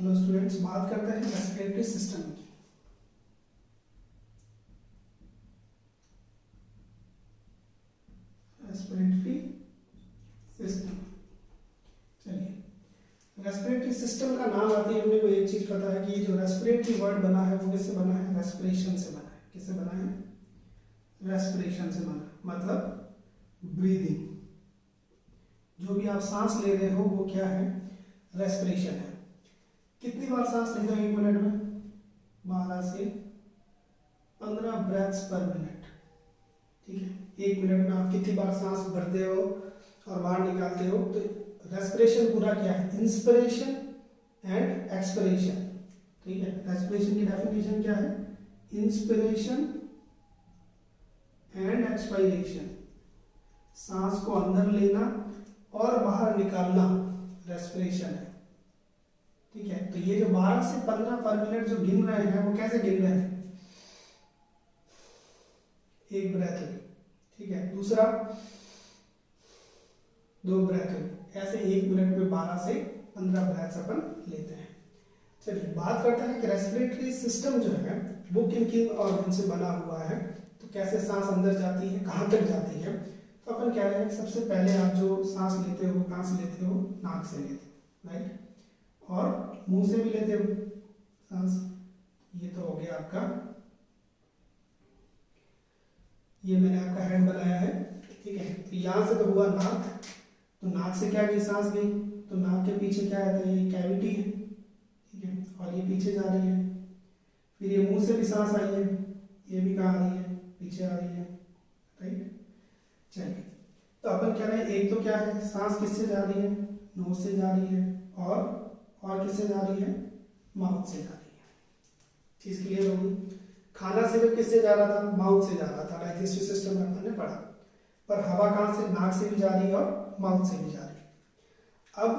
Hello students, बात करते हैं रेस्पिरेटरी सिस्टम की। रेस्पिरेटरी सिस्टम, चलिए रेस्पिरेटरी सिस्टम का नाम आते ही अपने को एक चीज पता है कि जो रेस्पिरेटरी वर्ड बना है वो किससे बना है? रेस्पिरेशन से बना है। किससे बना है? रेस्पिरेशन से बना, मतलब ब्रीदिंग। जो भी आप सांस ले रहे हो वो क्या है? रेस्पिरेशन है। कितनी बार सांस लेते हो एक मिनट में? 12 से 15 ब्रेथ्स पर मिनट। ठीक है, एक मिनट में आप कितनी बार सांस भरते हो और बाहर निकालते हो? तो रेस्पिरेशन पूरा क्या है? Inspiration and expiration. ठीक है, रेस्पिरेशन की डेफिनेशन क्या है? इंस्पिरेशन एंड एक्सपायरेशन, सांस को अंदर लेना और बाहर निकालना रेस्पिरेशन है। ठीक है, तो ये जो 12 से 15 पर मिनट जो गिन रहे हैं वो कैसे गिन रहे हैं? एक ब्रेथ हुई, ठीक है, दूसरा 2 ब्रेथ हुई, ऐसे एक मिनट में 12 से 15 ब्रेथ्स अपन लेते हैं। चलिए बात करते हैं कि रेस्पिरेटरी सिस्टम जो है वो किन किन ऑर्गन से बना हुआ है, तो कैसे सांस अंदर जाती है, कहाँ तक जाती है। तो अपन कह रहे हैं कि सबसे पहले आप जो सांस लेते हो कहाँ से लेते हो? नाक से लेते हो, राइट, और मुंह से भी लेते हो सांस। ये तो हो गया आपका, ये मैंने आपका हेड बनाया है। ठीक है, तो यहाँ से तो हुआ नाक, तो नाक से क्या गई? सांस गई, तो नाक के पीछे क्या है? तो ये कैविटी है, ठीक है, और ये पीछे जा रही है। फिर ये मुंह से भी सांस आई है, ये भी कहाँ आ रही है? पीछे आ रही है, राइट। चलिए, तो अपन कह रहे हैं एक तो क्या है? सांस किससे जा रही है? नोज से जा रही है, और किससे जा रही है? माउथ से जा रही है। चीज क्लियर होगी। खाना सिर्फ किससे जा रहा था? माउथ से जा रहा था, डाइजेस्टिव सिस्टम में अपन ने पढ़ा। पर हवा कहाँ से? नाक से भी जा रही है और माउथ से भी जा रही है। अब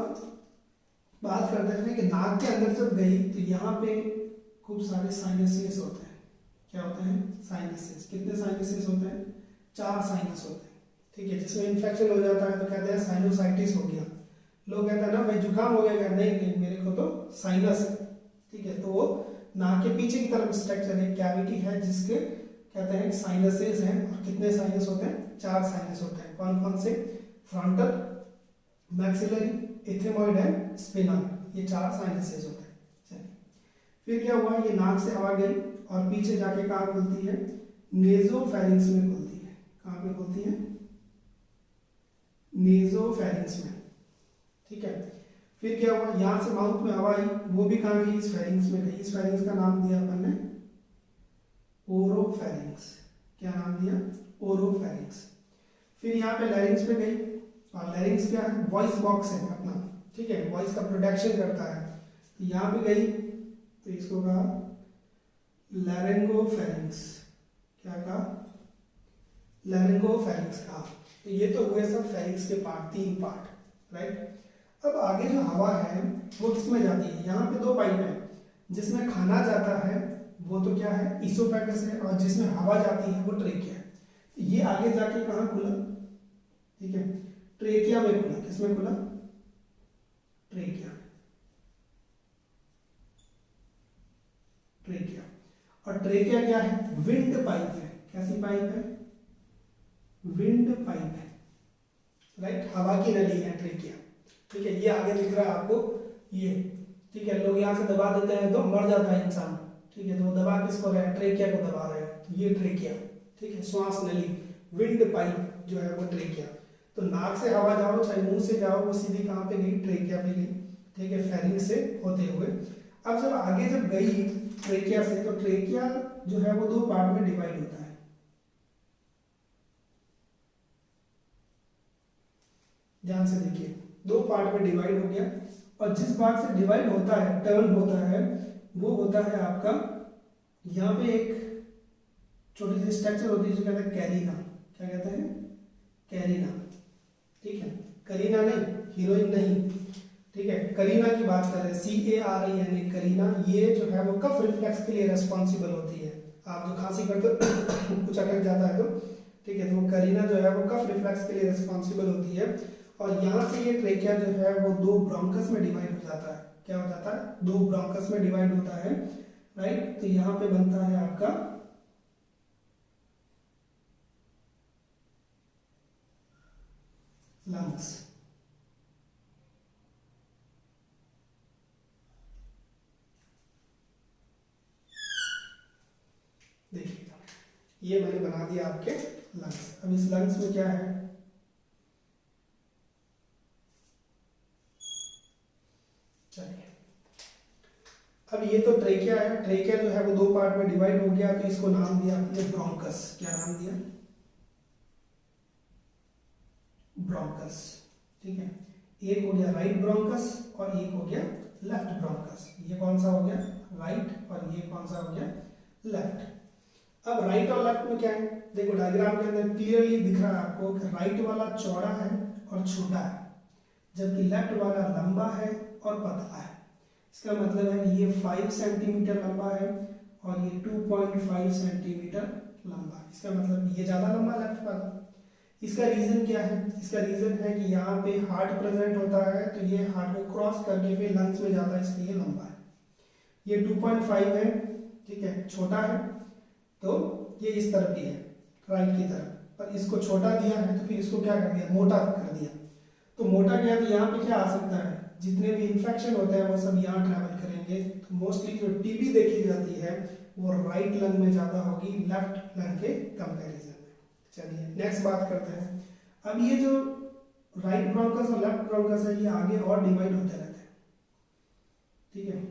बात करते हैं कि नाक के अंदर जब गई तो यहाँ पे खूब सारे साइनसेस होते हैं। क्या होते हैं? साइनसेस। कितने साइनसेस होते हैं? 4 साइनस होते हैं। ठीक है, जिसमें इन्फेक्शन हो जाता है तो कहते हैं साइनोसाइटिस हो गया। लोग कहते हैं ना भाई जुकाम हो गया, नहीं मेरे को तो साइनस है। ठीक है, तो वो नाक के पीछे की तरफ स्ट्रक्चर है, कैविटी है, जिसके कहते हैं साइनसेस हैं। और कितने साइनस होते हैं? 4 साइनस होते हैं। कौन कौन से? Frontal, maxillary, ethmoid and spinal, ये 4 साइनसेस होते हैं। चलिए, फिर क्या हुआ? ये नाक से हवा गई और पीछे जाके कहाँ खुलती है? नेजोफेरिंक्स में खुलती है। कहाँ पे खुलती है? नेजोफेरिंक्स में। ठीक है, फिर क्या हुआ? यहां से माउथ में हवा आई, वो भी कहाँ गई? इस फेरिंग्स में गई। इस फेरिंग्स का नाम दिया अपन ने ओरोफेरिंक्स। क्या नाम दिया? ओरोफेरिंक्स। फिर यहाँ पे लैरिंग्स में गई, और लैरिंग्स क्या है? वॉइस बॉक्स है अपना। ठीक है, वॉइस का प्रोडक्शन करता है। तो यहाँ पे गई तो इसको कहा लैरिंगोफेरिंक्स। क्या कहा? लैरिंगोफेरिंक्स कहा। तो ये तो हुए सब फेरिंग्स के पार्ट, 3 पार्ट, राइट। अब आगे जो हवा है वो किसमें जाती है? यहाँ पे 2 पाइप है, जिसमें खाना जाता है वो तो क्या है? इसोफेगस है, और जिसमें हवा जाती है वो ट्रेकिया है। ये आगे जाके कहाँ खुला? ठीक है, ट्रेकिया में खुला। किसमें खुला? ट्रेकिया। ट्रेकिया। और ट्रेकिया क्या है? विंड पाइप है। कैसी पाइप है? विंड पाइप है, राइट, हवा की नली है ट्रेकिया। ठीक है, ये आगे दिख रहा है आपको, ये। ठीक है, लोग यहाँ से दबा देते हैं तो मर जाता है इंसान। ठीक है, तो वो दबा किसको रहे हैं? ट्रेकिया को दबा रहे हैं, तो ये ट्रेकिया। ठीक है, श्वास नली, विंड पाइप जो है वो ट्रेकिया। तो नाक से हवा जाओ चाहे मुंह से जाओ, वो सीधी कहाँ पे गई? ट्रेकिया पे गई। ठीक है, फेरिंग्स से होते हुए। अब जब आगे जब गई ट्रेकिया से, तो ट्रेकिया जो है वो 2 पार्ट में डिवाइड होता है। ध्यान से देखिए, 2 पार्ट में डिवाइड हो गया। और जिस पार्ट से डिवाइड होता है, टर्न होता है, वो होता है आपका, यहाँ पे एक छोटी सी स्ट्रक्चर होती है जो कहते हैं कैरिना। क्या कहते हैं? कैरिना। ठीक है, करीना नहीं, हीरोइन नहीं। ठीक है, करीना की बात कर रहे हैं, CARINA, करीना। ये जो है वो कफ रिफ्लेक्स के लिए रेस्पॉन्सिबल होती है। आप जो खांसी करते हो कुछ अटक जाता है तो, ठीक है, तो वो करीना जो है वो कफ रिफ्लेक्स के लिए रिस्पॉन्सिबल होती है। और यहाँ से ये ट्रेकिया जो है वो 2 ब्रोंकस में डिवाइड हो जाता है। क्या हो जाता है, 2 ब्रोंकस में डिवाइड होता है, राइट। तो यहाँ पे बनता है आपका लंग्स। देखिएगा ये मैंने बना दिया आपके लंग्स। अब इस लंग्स में क्या है, चलिए अब ये तो ट्रेकिया है, ट्रेकिया जो है वो 2 पार्ट में डिवाइड हो गया, तो इसको नाम दिया आपने ब्रोंकस। क्या नाम दिया, ब्रोंकस, ठीक है। एक हो गया राइट ब्रोंकस और एक हो गया लेफ्ट ब्रोंकस। ये कौन सा हो गया, राइट, और ये कौन सा हो गया, लेफ्ट। अब राइट और लेफ्ट में क्या है, देखो डायग्राम के अंदर क्लियरली दिख रहा है आपको कि राइट वाला चौड़ा है और छोटा है, जबकि लेफ्ट वाला लंबा है और पतला है। इसका मतलब है ये 5 सेंटीमीटर लंबा है और ये 2.5 सेंटीमीटर लंबा है। इसका मतलब ये ज़्यादा लंबा लेफ्ट वाला। इसका रीज़न क्या है, इसका रीज़न है कि यहाँ पे हार्ट प्रेजेंट होता है, तो ये हार्ट को क्रॉस करके फिर लंग्स में जाता है, इसलिए लंबा है। ये 2.5 है, ठीक है, छोटा है, तो ये इस तरफ भी है, राइट की तरफ, पर इसको छोटा दिया है तो फिर इसको क्या कर दिया, मोटा कर दिया। तो मोटा क्या, तो यहाँ पे क्या आ सकता है, जितने भी इन्फेक्शन होते हैं वो सब यहाँ ट्रैवल करेंगे। तो मोस्टली जो टीबी देखी जाती है वो राइट लंग में ज़्यादा होगी लेफ्ट लंग के कंपैरिजन में। चलिए नेक्स्ट बात करते हैं। अब ये जो राइट ब्रोंकस और लेफ्ट ब्रोंकस है ये आगे और डिवाइड होते रहते हैं, ठीक है,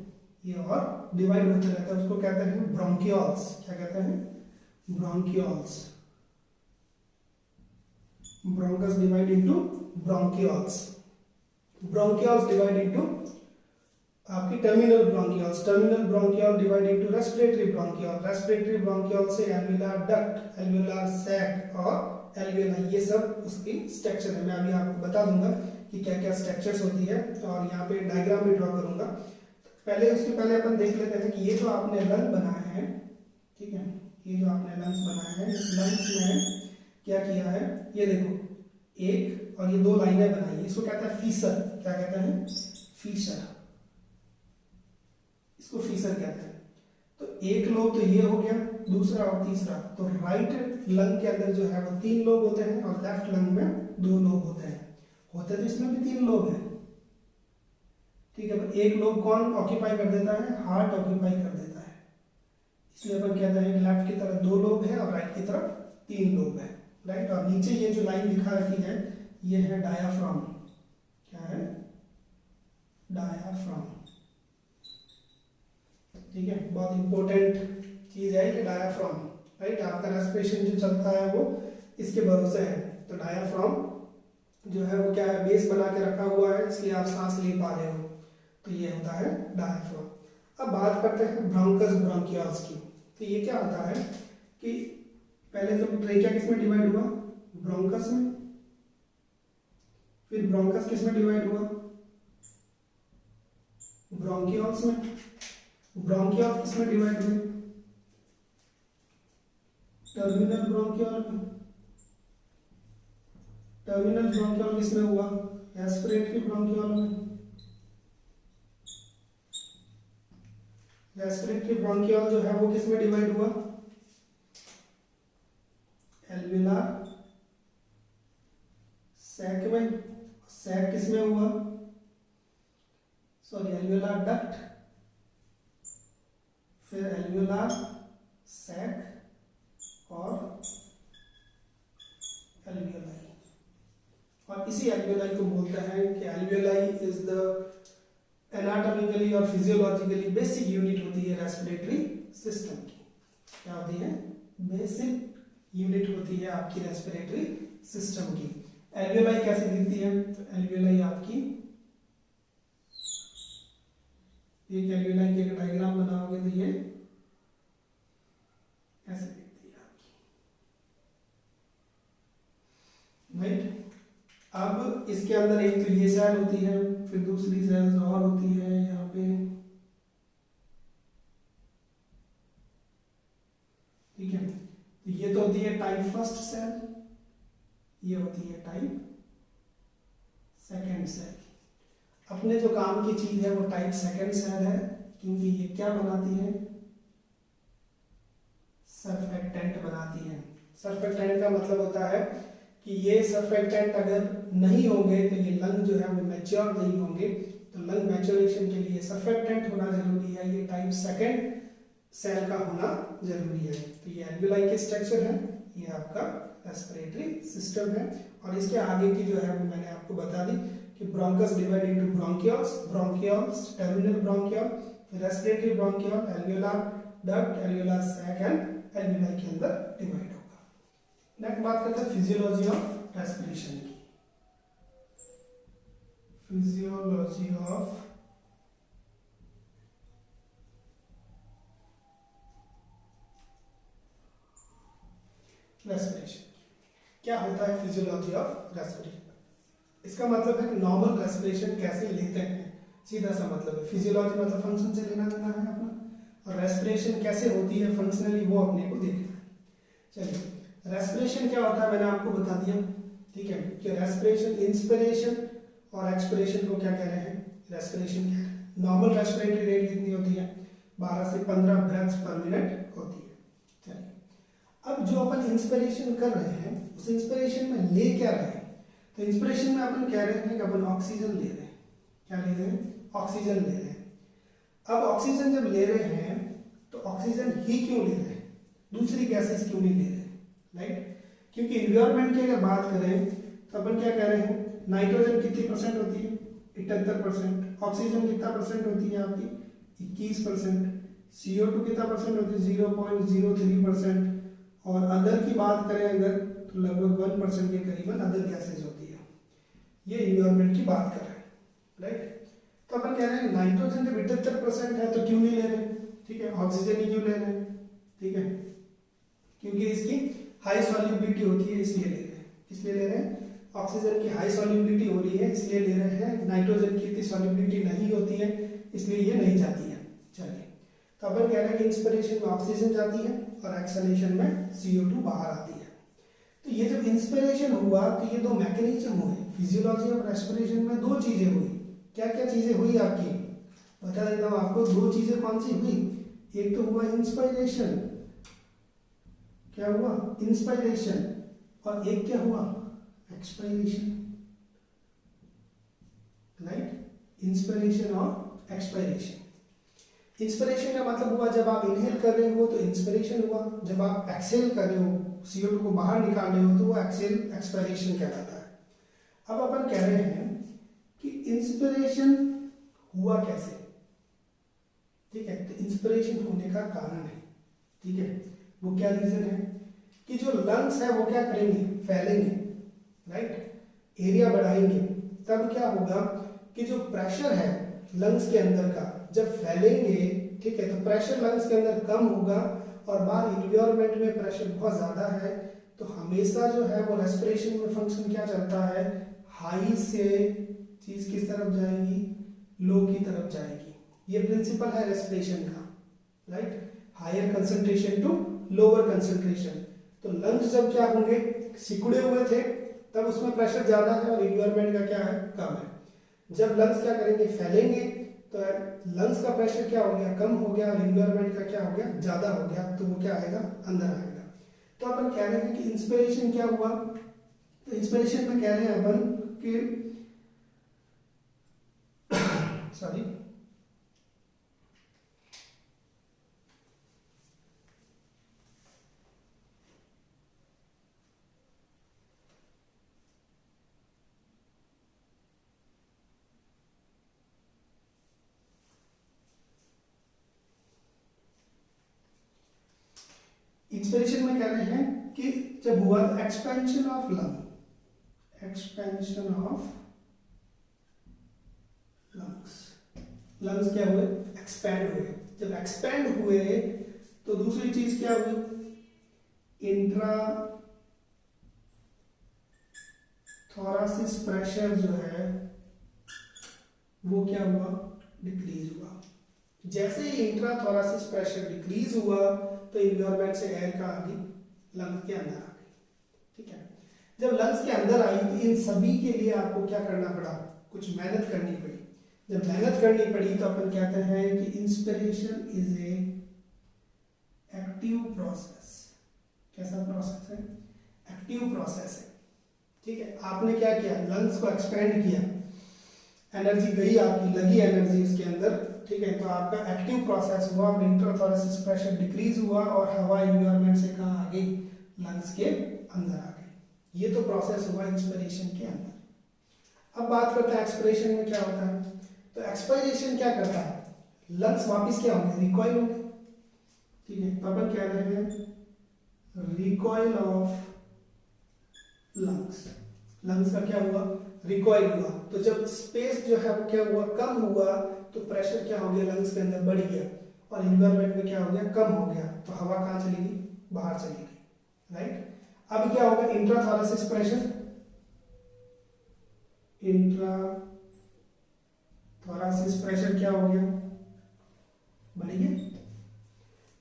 ये और डिवाइड होते रहते हैं। उसको कहते हैं ब्रोंकियोल्स। क्या कहते हैं, bronchioles. Bronchus divide into bronchioles. Bronchioles divide into आपकी terminal bronchioles. Terminal bronchiole divide into respiratory bronchiole. Respiratory bronchiole से एल्वियोलार डक्ट, एल्वियोलार सैक और एल्वियोलाई, ये सब उसकी स्ट्रक्चर है। मैं अभी आपको बता दूंगा कि क्या क्या स्ट्रक्चर्स होती है और यहाँ पे डायग्राम भी ड्रॉ करूंगा। पहले उसके पहले अपन देख लेते हैं कि ये जो आपने लंग बनाए हैं, ठीक है, ये जो आपने लंग्स बनाए हैं, इस लंग्स में क्या किया है, ये देखो एक और ये 2 लाइनें बनाई है, इसको कहते हैं फीसर। क्या कहते हैं, फीसर, इसको फीसर कहते हैं। तो एक लोब तो ये हो गया, दूसरा और तीसरा। तो राइट लंग के अंदर जो है वो 3 लोब होते हैं और लेफ्ट लंग में 2 लोब होते हैं। होते तो इसमें भी 3 लोब है, ठीक है, पर एक लोब कौन ऑक्यूपाई कर देता है, हार्ट ऑक्यूपाई कर देता है। इसलिए अपन कहते हैं कि लेफ्ट की तरफ 2 लोब है और राइट की तरफ 3 लोब है, राइट। और नीचे ये जो लाइन दिखा रखी है ये है डायाफ्राम। क्या है, डायाफ्राम, ठीक है, बहुत इंपॉर्टेंट चीज है कि डायाफ्राम, राइट। आपका रेस्पिरेशन जो चलता है वो इसके भरोसे है। तो डायाफ्राम जो है वो क्या है, बेस बना के रखा हुआ है, इसलिए आप सांस ले पा रहे हो, तो ये होता है डायाफ्राम। अब बात करते हैं ब्रोंकस ब्रोंकियोल्स की। तो ये क्या होता है कि पहले तो ट्रेकिया किस में डिवाइड हुआ, ब्रोंकस में, फिर ब्रोंकस किस में डिवाइड हुआ, ब्रोंकियोल्स में, ब्रोंकियोल किस में डिवाइड हुए, टर्मिनल ब्रोंकियोल में, टर्मिनल ब्रोंकियोल किस में हुआ, रेस्पिरेटरी ब्रोंकियोल में, रेस्पिरेटरी ब्रोंकियोल जो है वो किस में डिवाइड हुआ, एल्वियोलार सैक में, सैक किस में हुआ, सॉरी एल्वियोलार डक्ट, फिर एल्वियोलार सैक और एल्वियोलाई। और इसी एल्वियोलाई को बोलते हैं कि एल्वियोलाई इज द एनाटॉमिकली और फिजियोलॉजिकली बेसिक यूनिट होती है रेस्पिरेटरी सिस्टम की। क्या होती है, बेसिक यूनिट होती है आपकी रेस्पिरेटरी सिस्टम की। एल्वियोलाई कैसे दिखती है, तो एल्वियोलाई आपकी, एक एल्वियोलाई की अगर डायग्राम बनाओगे तो ये ऐसे दिखती है आपकी, राइट। अब इसके अंदर एक तो ये सेल होती है, फिर दूसरी सेल्स और होती है यहाँ पे, ठीक है। तो ये तो होती है टाइप फर्स्ट सेल, ये होती है टाइप सेकेंड सेल। अपने जो काम की चीज है वो टाइप सेकंड सेल है, क्योंकि ये क्या बनाती है, सरफेक्टेंट बनाती है। सरफेक्टेंट का मतलब होता है कि ये सरफेक्टेंट अगर नहीं होंगे तो ये लंग जो है वो मैच्योर नहीं होंगे, तो लंग मैच्योरेशन के लिए सरफेक्टेंट होना जरूरी है, ये टाइप सेकंड सेल का होना जरूरी है। तो ये एल्वियोलाई के स्ट्रक्चर है, ये आपका रेस्पिरेटरी सिस्टम है। और इसके आगे की जो है वो मैंने आपको बता दी कि bronchus divide into bronchials, bronchials, terminal bronchial, फिर respiratory bronchial, alveolar duct, alveolar sac and alveoli के अंदर डिवाइड होगा। नेक्स्ट बात करते हैं फिजियोलॉजी ऑफ रेस्पिरेशन की। फिजियोलॉजी ऑफ रेस्पिरेशन, क्या होता है फिजियोलॉजी ऑफ रेस्पिरेशन? इसका मतलब है कि नॉर्मल रेस्पिरेशन कैसे लेते हैं, सीधा सा मतलब है। फिजियोलॉजी मतलब फंक्शन से लेना देना है अपना, और रेस्पिरेशन कैसे होती है फंक्शनली वो अपने को देखना है। चलिए रेस्पिरेशन क्या होता है मैंने आपको बता दिया, ठीक है, कि रेस्पिरेशन इंस्पिरेशन और एक्सपिरेशन को क्या कह रहे हैं, रेस्पिरेशन कह रहे हैं। नॉर्मल रेस्पिरेटरी रेट कितनी होती है, 12 से 15 ब्रेथ्स पर मिनट होती है। चलिए अब जो अपन इंस्पिरेशन कर रहे हैं उस इंस्पिरेशन में ले क्या रहे हैं, तो इंस्पिरेशन में अपन कह रहे हैं कि अपन ऑक्सीजन ले रहे हैं, क्या ले रहे हैं, ऑक्सीजन ले रहे हैं। अब ऑक्सीजन जब ले रहे हैं तो ऑक्सीजन ही क्यों ले रहे हैं, दूसरी गैसेस क्यों नहीं ले रहे हैं, राइट? क्योंकि इन्वायरमेंट की अगर बात करें तो अपन क्या कह रहे हैं, नाइट्रोजन कितनी परसेंट होती है, 78%, ऑक्सीजन कितना परसेंट होती है आपकी, 21%, CO2 कितना परसेंट होती है, 0.03%, और अदर की बात करें अगर तो लगभग 1% के करीबन अदर गैसेज होती है। ये इन्वायरमेंट की बात कर रहे हैं, राइट? तो अपन कह रहे हैं नाइट्रोजन जब 78% है तो क्यों नहीं ले रहे, ठीक है, ऑक्सीजन ही क्यों ले रहे हैं, ठीक है, क्योंकि इसकी हाई सॉल्युबिलिटी होती है इसलिए ले रहे हैं। इसलिए ले रहे हैं, ऑक्सीजन की हाई सॉल्युबिलिटी हो रही है इसलिए ले रहे हैं, नाइट्रोजन की इतनी सॉल्युबिलिटी नहीं होती है इसलिए ये नहीं जाती है। चलिए तो अपन कह रहे हैं कि इंस्पिरेशन में ऑक्सीजन जाती है और एक्सहेलेशन में CO2 बाहर आती है। तो ये जब इंस्पिरेशन हुआ तो ये दो मैकेनिज्म हुए, फिजियोलॉजी और रेस्पिरेशन में दो चीजें हुई। क्या क्या चीजें हुई आपकी, बता देता हूं आपको, दो चीजें कौन सी हुई, एक तो हुआ इंस्पिरेशन, क्या हुआ, इंस्पिरेशन, और एक क्या हुआ, एक्सपायरेशन, राइट? इंस्पिरेशन और एक्सपायरेशन। इंस्पिरेशन का मतलब हुआ जब आप इनहेल कर रहे हो तो इंस्पिरेशन हुआ, जब आप एक्सहेल कर रहे हो CO2 को बाहर निकाल रहे हो तो वो एक्सपायरेशन कहलाता है। अब अपन कह रहे हैं कि इंस्पिरेशन हुआ कैसे, ठीक है, तो इंस्पिरेशन होने का कारण है, ठीक है, वो क्या रीजन है कि जो लंग्स है वो क्या करेंगे, फैलेंगे, राइट, एरिया बढ़ाएंगे, तब क्या होगा कि जो प्रेशर है लंग्स के अंदर का जब फैलेंगे, ठीक है, तो प्रेशर लंग्स के अंदर कम होगा और बाहर इन्वायरमेंट में प्रेशर बहुत ज्यादा है, तो हमेशा जो है वो रेस्पिरेशन में फंक्शन क्या चलता है, हाई से चीज किस तरफ जाएगी, लो की तरफ जाएगी। ये प्रिंसिपल है रेस्पिरेशन का, right, higher concentration to lower concentration. तो लंग्स जब क्या होंगे, सिकुड़े हुए थे तब उसमें प्रेशर ज्यादा है और इन्वायरमेंट का क्या है, कम है। जब लंग्स क्या करेंगे, फैलेंगे, तो लंग्स का प्रेशर क्या हो गया, कम हो गया, और इन्वायरमेंट का क्या हो गया, ज्यादा हो गया, तो वो क्या आएगा, अंदर आएगा। तो अपन कह रहे हैं कि इंस्पिरेशन क्या हुआ, तो इंस्पिरेशन में कह रहे हैं अपन कि सॉरी इंस्पिरेशन में कह रहे हैं कि जब हुआ expansion of lung, expansion of lungs, lungs क्या हुए, एक्सपैंड हुए। जब एक्सपैंड हुए तो दूसरी चीज क्या हुई, इंट्रा थोरासिस प्रेशर जो है वो क्या हुआ, डिक्रीज हुआ। जैसे ही इंट्रा थोरासिस प्रेशर डिक्रीज हुआ तो इन्वायरमेंट से एयर का आगे लंग्स के अंदर आ गई, ठीक है। जब लंग्स के अंदर आई तो इन सभी के लिए आपको क्या करना पड़ा, कुछ मेहनत करनी पड़ी। जब मेहनत करनी पड़ी तो अपन कहते हैं कि inspiration is a active process. कैसा प्रोसेस है? एक्टिव प्रोसेस है। ठीक है, आपने क्या किया, लंग्स को एक्सपेंड किया, एनर्जी गई आपकी, लगी एनर्जी उसके अंदर, ठीक है, तो आपका एक्टिव प्रोसेस हुआ, इंट्राथोरेसिक प्रेशर डिक्रीज हुआ और हवा एनवायरनमेंट से कहाँ आ गई, लंग्स के अंदर आ गई। ये तो प्रोसेस हुआ इंस्पिरेशन के अंदर। अब बात करते हैं एक्सपिरेशन में क्या होता है। तो एक्सपायरेशन क्या करता है, लंग्स वापस क्या होंगे, रिकॉइल होंगे। ठीक है, तो अपन कह रहे हैं रिकॉइल ऑफ लंग्स। लंग्स का क्या हुआ, रिकॉइल हुआ। तो जब स्पेस जो है वो क्या हुआ, कम हुआ, तो प्रेशर क्या हो गया, लंग्स के अंदर बढ़ गया और एनवायरनमेंट में क्या हो गया, कम हो गया, तो हवा कहाँ चली गई, बाहर चली गई। राइट, अब क्या होगा, इंट्राथोरेसिक प्रेशर, इंट्राथोरेसिक प्रेशर क्या हो गया, बढ़ गया।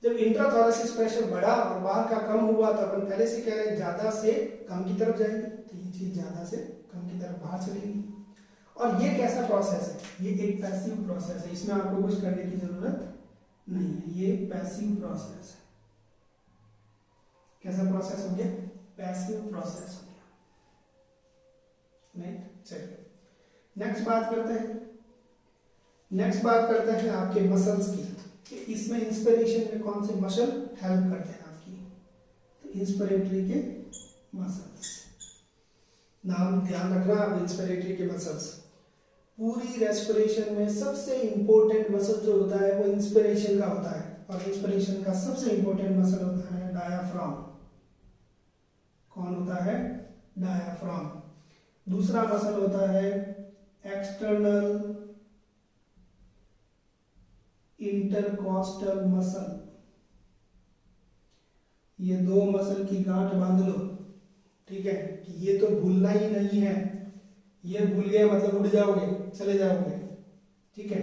जब इंट्राथोरेसिक प्रेशर बढ़ा और बाहर का कम हुआ तो अपन पहले से कह रहे हैं ज्यादा से कम की तरफ जाएगी, तो ये चीज ज्यादा से कम की तरफ बाहर चलेगी। और ये कैसा प्रोसेस है, ये एक पैसिव प्रोसेस है, इसमें आपको कुछ करने की जरूरत नहीं है, ये पैसिव प्रोसेस है। कैसा प्रोसेस हो गया, पैसिव प्रोसेस हो गया। राइट, चलिए नेक्स्ट बात करते हैं। नेक्स्ट बात करते हैं आपके मसल्स की, कि इसमें इंस्पिरेशन में कौन से मसल हेल्प करते हैं आपकी, तो इंस्पिरेटरी के मसल्स, नाम ध्यान रखना आप, इंस्पिरेटरी के मसल्स। पूरी रेस्पिरेशन में सबसे इंपॉर्टेंट मसल जो होता है वो इंस्पिरेशन का होता है, और इंस्पिरेशन का सबसे इंपॉर्टेंट मसल होता है डायाफ्राम। कौन होता है, डायाफ्राम। दूसरा मसल होता है एक्सटर्नल इंटरकॉस्टल मसल। ये दो मसल की गांठ बांध लो, ठीक है, कि ये तो भूलना ही नहीं है, ये भूल गए मतलब उड़ जाओगे, चले जाओगे। ठीक है,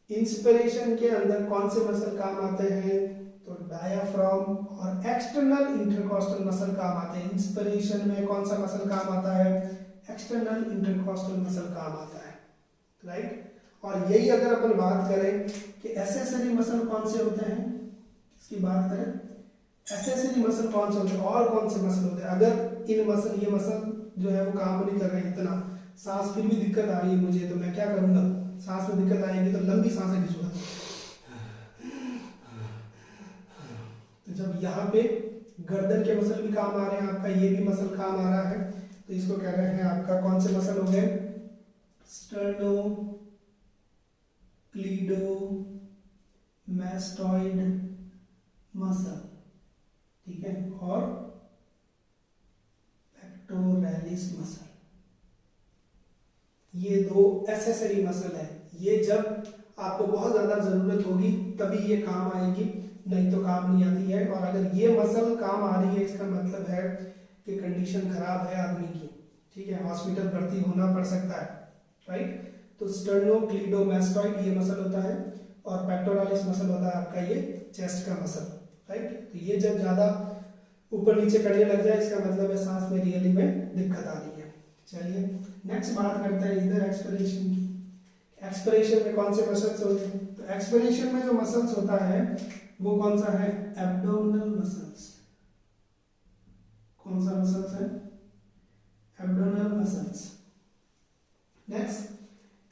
इंस्पिरेशन के अंदर कौन से मसल काम आते हैं, तो डायाफ्राम और एक्सटर्नल इंटरकॉस्टल मसल काम आते हैं। इंस्पिरेशन में कौन सा मसल काम आता है, एक्सटर्नल इंटरकॉस्टल मसल काम आता है। राइट, और यही अगर अपन बात करें कि एसेसरी मसल कौन से होते हैं, इसकी बात करें, एसेसरी मसल कौन से होते हैं और कौन से मसल होते हैं। अगर इन मसल, ये मसल जो है वो काम नहीं कर रहे, इतना सांस फिर भी दिक्कत आ रही है मुझे, तो मैं क्या करूंगा, सांस में दिक्कत आएगी तो लंबी सांसें खींचूंगा। तो जब यहाँ पे गर्दन के मसल भी काम आ रहे हैं, आपका ये भी मसल काम आ रहा है, तो इसको कह रहे हैं आपका कौन से मसल हो गए, स्टर्नो क्लीडोमास्टॉइड मसल। ठीक है, और पेक्टोरैलिस मसल। ये दो एसेसरी मसल है, ये जब आपको बहुत ज्यादा जरूरत होगी तभी ये काम आएगी, नहीं तो काम नहीं आती है। और अगर ये मसल काम आ रही है, इसका मतलब है कि कंडीशन खराब है आदमी की। ठीक है, हॉस्पिटल भर्ती होना पड़ सकता है। राइट, तो स्टर्नोक्लीडोमास्टॉइड ये मसल होता है और पेक्टोरैलिस मसल होता है आपका ये चेस्ट का मसल। राइट, तो ये जब ज्यादा ऊपर नीचे करने लग जाए, इसका मतलब है सांस में रियली में दिक्कत आ रही है। चलिए नेक्स्ट बात करते हैं इधर एक्सपिरेशन की। एक्सपिरेशन में कौन से मसल्स होते हैं, तो एक्सपिरेशन में जो मसल्स होता है वो कौन सा है, एब्डोमिनल मसल्स। कौन सा मसल्स है, abdominal muscles. Next,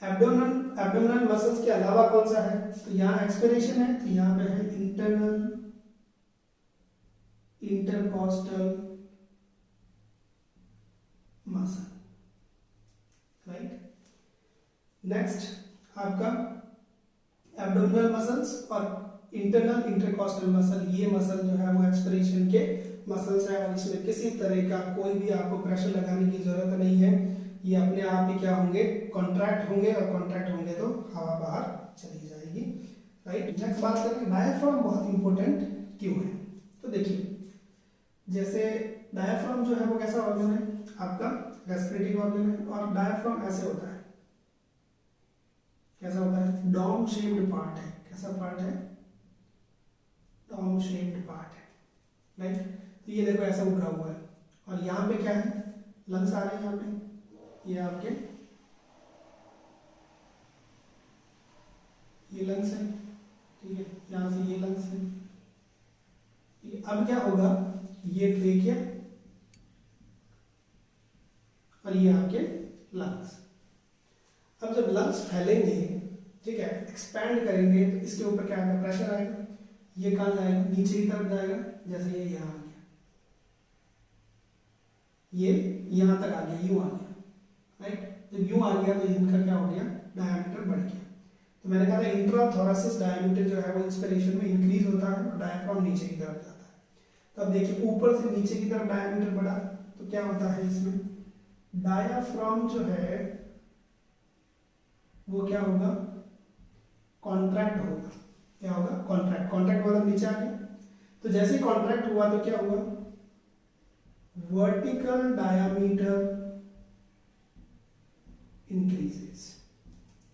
abdominal muscles के अलावा कौन सा है, तो यहाँ एक्सपिरेशन है, तो यहाँ पे है internal intercostal muscle. Right, next आपका एब्डोमिनल मसल्स और इंटरनल इंटरकॉस्टल मसल, ये मसल जो है वो एक्सपिरेशन के मसल्स है, और इसमें किसी तरह का कोई भी आपको प्रेशर लगाने की जरूरत नहीं है, ये अपने आप ही क्या होंगे, कॉन्ट्रैक्ट होंगे, और कॉन्ट्रैक्ट होंगे तो हवा बाहर चली जाएगी। राइट, नेक्स्ट बात करें डायाफ्राम बहुत इंपॉर्टेंट क्यों है। तो देखिए, जैसे डायाफ्राम जो है वो कैसा ऑर्गन है, आपका रेस्पिरेटरी ऑर्गन है, और डायाफ्राम ऐसे होता है, कैसा होता है, डोम शेप्ड पार्ट है। कैसा पार्ट है, डोम शेप्ड पार्ट है। राइट, तो ये देखो ऐसा उभरा हुआ है, और यहाँ पे क्या है, लंग्स आ रहे हैं, यहाँ पे ये आपके ये लंग्स है, ठीक है, यहाँ से ये लंग्स है, ठीक है। अब क्या होगा, ये ट्रेकिया और ये आपके लंग्स। अब जब लंग्स फैलेंगे, ठीक है, एक्सपैंड करेंगे, तो इसके ऊपर क्या आएगा, प्रेशर आएगा, ये कहाँ जाएगा, नीचे की तरफ जाएगा, जैसे ये यहाँ आ गया, ये यहाँ तक आ गया, यूँ आ गया, राइट। जब यूँ आ गया तो इनका क्या हो गया, डायमीटर बढ़ गया। तो मैंने कहा था इंट्राथोरेसिस डायमीटर जो है वो इंस्पिरेशन में इंक्रीज होता है और डायफ्राम नीचे की तरफ जाता है। तो अब देखिए ऊपर से नीचे की तरफ डायमीटर बढ़ा तो क्या होता है, इसमें डायाफ्राम जो है वो क्या होगा, कॉन्ट्रैक्ट होगा। क्या होगा, कॉन्ट्रैक्ट। कॉन्ट्रैक्ट मतलब नीचे आ गया। तो जैसे कॉन्ट्रैक्ट हुआ तो क्या हुआ, वर्टिकल डायामीटर इंक्रीजेस।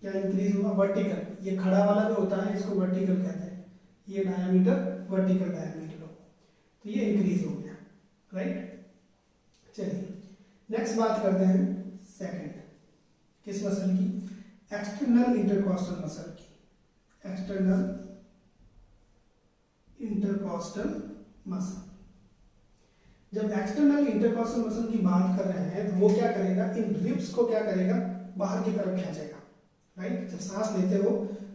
क्या इंक्रीज हुआ, वर्टिकल। ये खड़ा वाला जो होता है इसको वर्टिकल कहते हैं, ये डायामीटर वर्टिकल डायामीटर हो, तो ये इंक्रीज हो गया, राइट। चलिए नेक्स्ट बात करते हैं सेकंड, किस मसल की, एक्सटर्नल इंटरकॉस्टल मसल की। External intercostal muscle. जब एक्सटर्नल इंटरकॉस्टल मसल की बात कर रहे हैं तो वो क्या करेगा, इन रिब्स को क्या करेगा, बाहर की तरफ खींचेगा, राइट। जब सांस लेते हो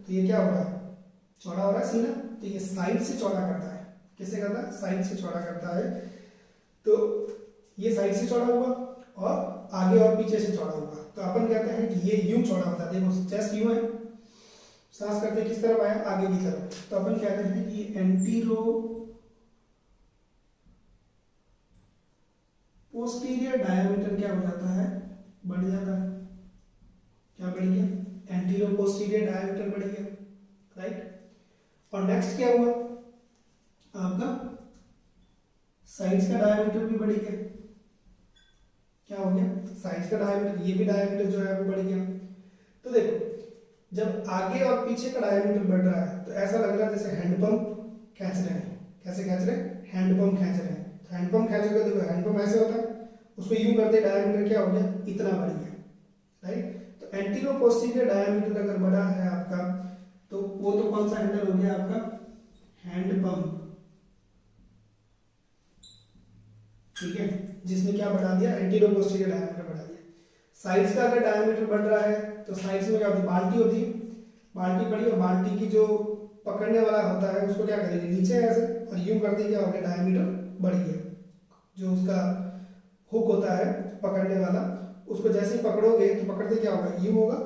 तो ये क्या हो रहा है, चौड़ा हो रहा है सीना, तो ये साइड से चौड़ा करता है। कैसे करता है, साइड से चौड़ा करता है। तो ये साइड से चौड़ा हुआ और आगे और पीछे से चौड़ा हुआ, तो अपन कहते हैं कि ये यूं चौड़ा होता है। देखो चेस्ट यूं है, सांस करते किस तरफ आया, आगे की तरफ, तो अपन कहते हैं कि एंटीरो पोस्टीरियर डायमीटर क्या हो जाता है, बढ़ जाता है। क्या बढ़ गया, एंटीरो पोस्टीरियर डायमीटर बढ़ गया, राइट। और नेक्स्ट क्या हुआ, आपका साइड्स का डायमीटर भी बढ़ गया। क्या हो गया, साइड्स का डायमीटर, ये भी डायमीटर जो है वो बढ़ गया। तो देखो जब आगे और पीछे का डायमीटर बढ़ रहा है तो ऐसा लग रहा है जैसे हैंडपंप खींच रहे हैं। कैसे खींच रहे हैं, हैंडपंप खींच रहे हैं। तो हैंडपंप खींचोगे, देखो हैंडपंप ऐसे होता है, उसको यूं करते डायमीटर क्या हो गया, इतना बढ़ गया, राइट। तो एंटीरो पोस्टीरियर डायमीटर अगर बढ़ा है आपका, तो वो तो कौन सा हैंडल हो गया आपका, हैंडपंप, ठीक है, जिसने क्या बढ़ा दिया, एंटीरो पोस्टीरियर डायमीटर बढ़ा दिया। साइड्स का अगर डायमीटर बढ़ रहा है तो साइड्स में क्या होती है, बाल्टी होती है, बाल्टी पड़ी और बाल्टी की जो पकड़ने वाला होता है उसको क्या करेंगे, नीचे ऐसे, और यूं करते क्या हो गया, डायमीटर बढ़ गया। जो उसका हुक होता है पकड़ने वाला, उसको जैसे ही पकड़ोगे तो पकड़ते क्या होगा, यूं होगा,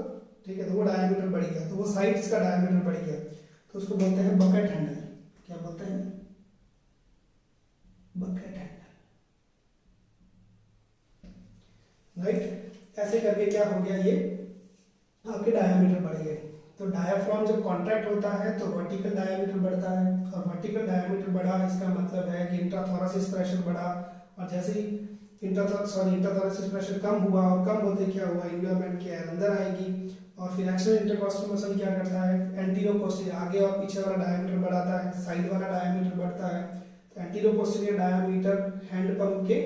ठीक है, तो वो डायमीटर बढ़ गया, तो वो साइड्स का डायमीटर बढ़ गया, तो उसको बोलते हैं बकेट हैंडल। क्या बोलते हैं, बकेट हैंडल, राइट। ऐसे करके क्या हो गया, ये आपके डायमीटर बढ़ गए। तो डायाफ्राम जब कॉन्ट्रैक्ट होता है तो वर्टिकल डायमीटर बढ़ता है, और वर्टिकल डायमीटर बढ़ा इसका मतलब है कि इंट्राथोरेसिस प्रेशर बढ़ा, और जैसे ही इंट्राथोरेसिस प्रेशर कम हुआ, और कम होते क्या हुआ, इन्वायरमेंट की एयर अंदर आएगी, और फिर एक्सटर्नल इंटरकॉस्टल मसल क्या करता है, एंटीरो पोस्टीरियर, आगे और पीछे वाला डायमीटर बढ़ाता है, साइड वाला डायमीटर बढ़ता है। तो antero posterior diameter hand pump के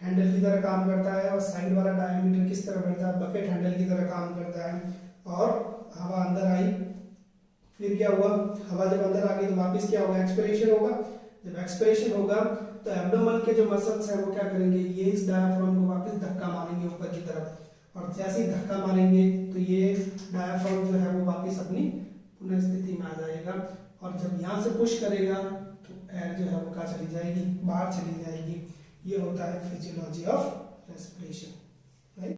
हैंडल की तरह काम करता है, और साइड वाला डायमीटर किस तरह बढ़ता है, बकेट हैंडल की तरह काम करता है। और हवा अंदर आई, फिर क्या हुआ, हवा जब अंदर आ गई तो वापस क्या होगा, एक्सपिरेशन होगा। जब एक्सपिरेशन होगा तो एब्डोमेन के जो मसल्स हैं वो क्या करेंगे, ये इस डायाफ्राम को वापस धक्का मारेंगे ऊपर की तरफ, और जैसे ही धक्का मारेंगे तो ये डायाफ्राम जो है वो वापस अपनी पुनः स्थिति में आ जाएगा, और जब यहाँ से पुश करेगा तो एयर जो है वो कहाँ चली जाएगी, बाहर चली जाएगी। ये होता है फिजियोलॉजी ऑफ रेस्पिरेशन।